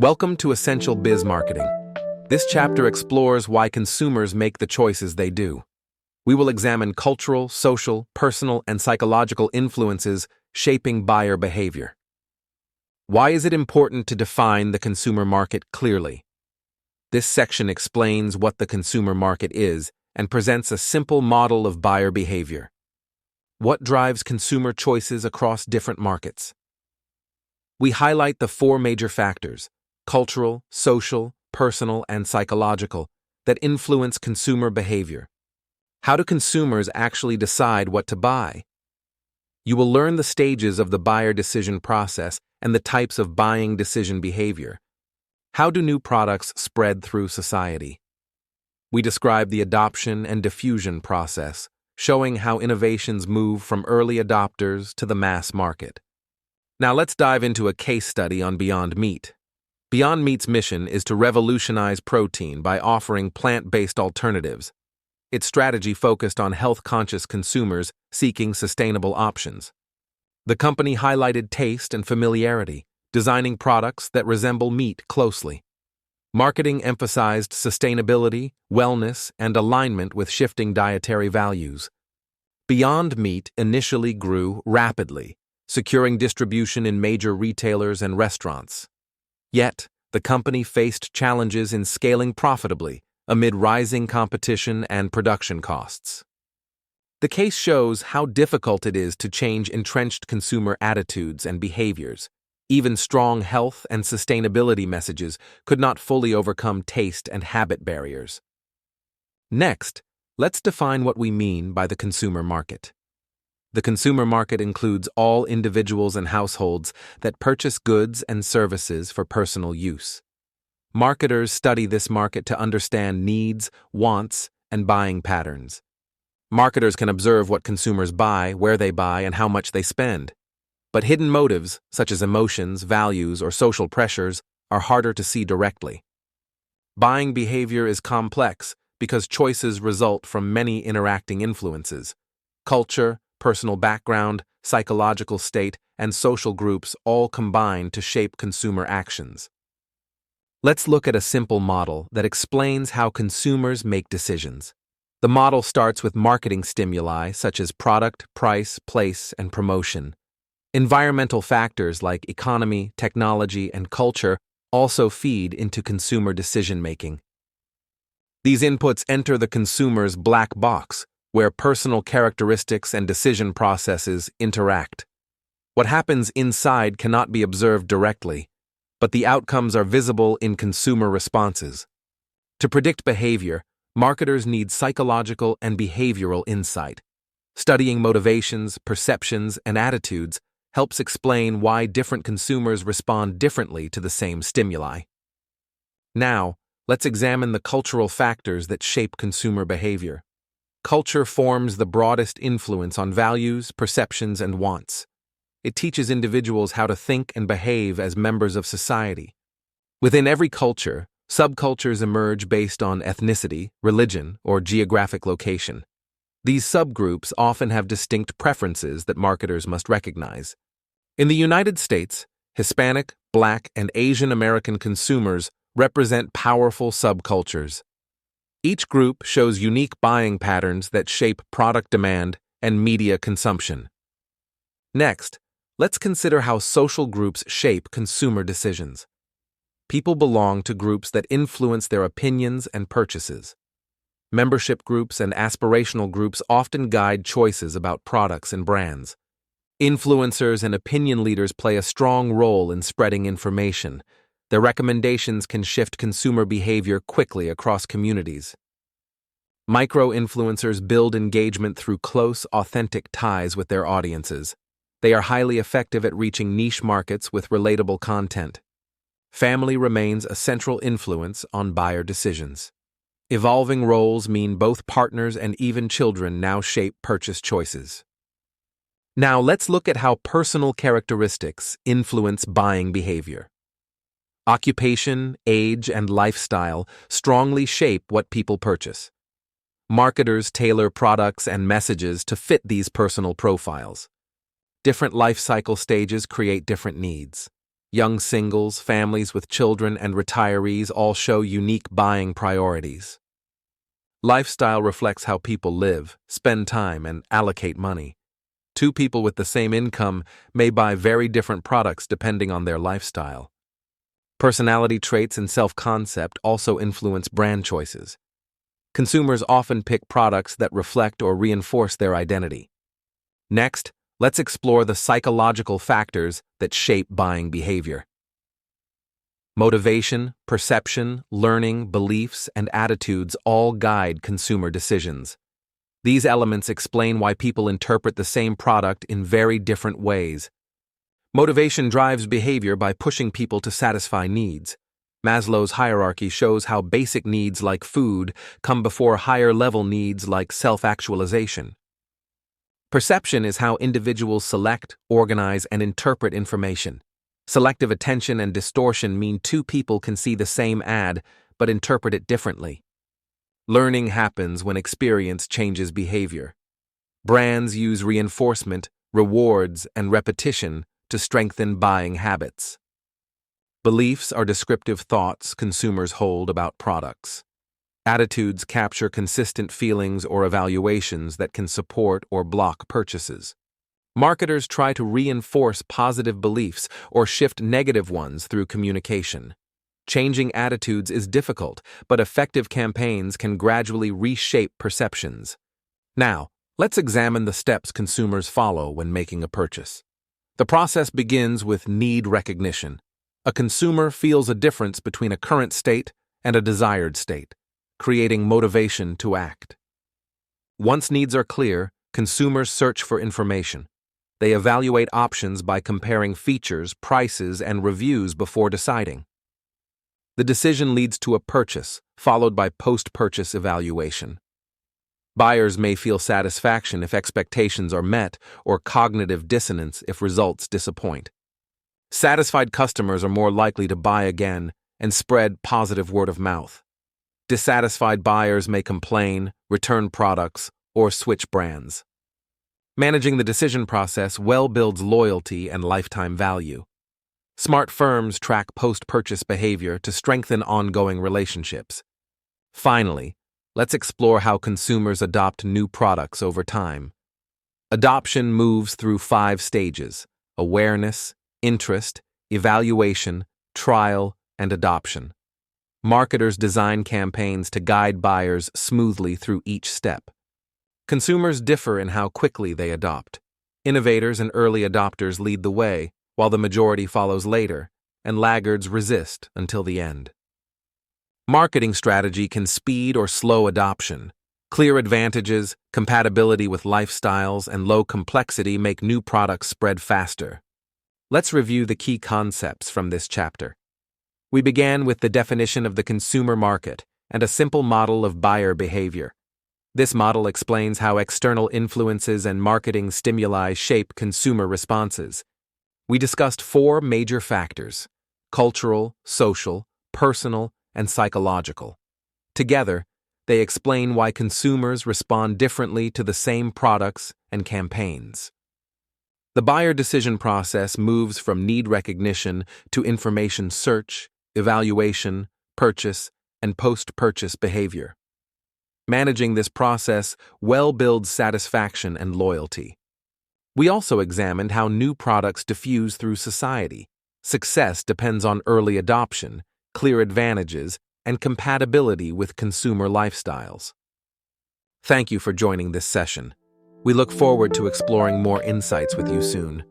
Welcome to Essential Biz Marketing. This chapter explores why consumers make the choices they do. We will examine cultural, social, personal, and psychological influences shaping buyer behavior. Why is it important to define the consumer market clearly? This section explains what the consumer market is and presents a simple model of buyer behavior. What drives consumer choices across different markets? We highlight the four major factors: cultural, social, personal, and psychological, that influence consumer behavior. How do consumers actually decide what to buy? You will learn the stages of the buyer decision process and the types of buying decision behavior. How do new products spread through society? We describe the adoption and diffusion process, showing how innovations move from early adopters to the mass market. Now let's dive into a case study on Beyond Meat. Beyond Meat's mission is to revolutionize protein by offering plant-based alternatives. Its strategy focused on health-conscious consumers seeking sustainable options. The company highlighted taste and familiarity, designing products that resemble meat closely. Marketing emphasized sustainability, wellness, and alignment with shifting dietary values. Beyond Meat initially grew rapidly, securing distribution in major retailers and restaurants. Yet, the company faced challenges in scaling profitably amid rising competition and production costs. The case shows how difficult it is to change entrenched consumer attitudes and behaviors. Even strong health and sustainability messages could not fully overcome taste and habit barriers. Next, let's define what we mean by the consumer market. The consumer market includes all individuals and households that purchase goods and services for personal use. Marketers study this market to understand needs, wants, and buying patterns. Marketers can observe what consumers buy, where they buy, and how much they spend. But hidden motives, such as emotions, values, or social pressures, are harder to see directly. Buying behavior is complex because choices result from many interacting influences. Culture, personal background, psychological state, and social groups all combine to shape consumer actions. Let's look at a simple model that explains how consumers make decisions. The model starts with marketing stimuli such as product, price, place, and promotion. Environmental factors like economy, technology, and culture also feed into consumer decision-making. These inputs enter the consumer's black box, where personal characteristics and decision processes interact. What happens inside cannot be observed directly, but the outcomes are visible in consumer responses. To predict behavior, marketers need psychological and behavioral insight. Studying motivations, perceptions, and attitudes helps explain why different consumers respond differently to the same stimuli. Now, let's examine the cultural factors that shape consumer behavior. Culture forms the broadest influence on values, perceptions, and wants. It teaches individuals how to think and behave as members of society. Within every culture, subcultures emerge based on ethnicity, religion, or geographic location. These subgroups often have distinct preferences that marketers must recognize. In the United States, Hispanic, Black, and Asian American consumers represent powerful subcultures. Each group shows unique buying patterns that shape product demand and media consumption. Next, let's consider how social groups shape consumer decisions. People belong to groups that influence their opinions and purchases. Membership groups and aspirational groups often guide choices about products and brands. Influencers and opinion leaders play a strong role in spreading information. Their recommendations can shift consumer behavior quickly across communities. Micro-influencers build engagement through close, authentic ties with their audiences. They are highly effective at reaching niche markets with relatable content. Family remains a central influence on buyer decisions. Evolving roles mean both partners and even children now shape purchase choices. Now let's look at how personal characteristics influence buying behavior. Occupation, age, and lifestyle strongly shape what people purchase. Marketers tailor products and messages to fit these personal profiles. Different life cycle stages create different needs. Young singles, families with children, and retirees all show unique buying priorities. Lifestyle reflects how people live, spend time, and allocate money. Two people with the same income may buy very different products depending on their lifestyle. Personality traits and self-concept also influence brand choices. Consumers often pick products that reflect or reinforce their identity. Next, let's explore the psychological factors that shape buying behavior. Motivation, perception, learning, beliefs, and attitudes all guide consumer decisions. These elements explain why people interpret the same product in very different ways. Motivation drives behavior by pushing people to satisfy needs. Maslow's hierarchy shows how basic needs like food come before higher-level needs like self-actualization. Perception is how individuals select, organize, and interpret information. Selective attention and distortion mean two people can see the same ad but interpret it differently. Learning happens when experience changes behavior. Brands use reinforcement, rewards, and repetition to strengthen buying habits. Beliefs are descriptive thoughts consumers hold about products. Attitudes capture consistent feelings or evaluations that can support or block purchases. Marketers try to reinforce positive beliefs or shift negative ones through communication. Changing attitudes is difficult, but effective campaigns can gradually reshape perceptions. Now, let's examine the steps consumers follow when making a purchase. The process begins with need recognition. A consumer feels a difference between a current state and a desired state, creating motivation to act. Once needs are clear, consumers search for information. They evaluate options by comparing features, prices, and reviews before deciding. The decision leads to a purchase, followed by post-purchase evaluation. Buyers may feel satisfaction if expectations are met or cognitive dissonance if results disappoint. Satisfied customers are more likely to buy again and spread positive word of mouth. Dissatisfied buyers may complain, return products, or switch brands. Managing the decision process well builds loyalty and lifetime value. Smart firms track post-purchase behavior to strengthen ongoing relationships. Finally, let's explore how consumers adopt new products over time. Adoption moves through 5 stages: awareness, interest, evaluation, trial, and adoption. Marketers design campaigns to guide buyers smoothly through each step. Consumers differ in how quickly they adopt. Innovators and early adopters lead the way, while the majority follows later, and laggards resist until the end. Marketing strategy can speed or slow adoption. Clear advantages, compatibility with lifestyles, and low complexity make new products spread faster. Let's review the key concepts from this chapter. We began with the definition of the consumer market and a simple model of buyer behavior. This model explains how external influences and marketing stimuli shape consumer responses. We discussed 4 major factors: cultural, social, personal, and psychological. Together, they explain why consumers respond differently to the same products and campaigns. The buyer decision process moves from need recognition to information search, evaluation, purchase, and post-purchase behavior. Managing this process well builds satisfaction and loyalty. We also examined how new products diffuse through society. Success depends on early adoption, clear advantages, and compatibility with consumer lifestyles. Thank you for joining this session. We look forward to exploring more insights with you soon.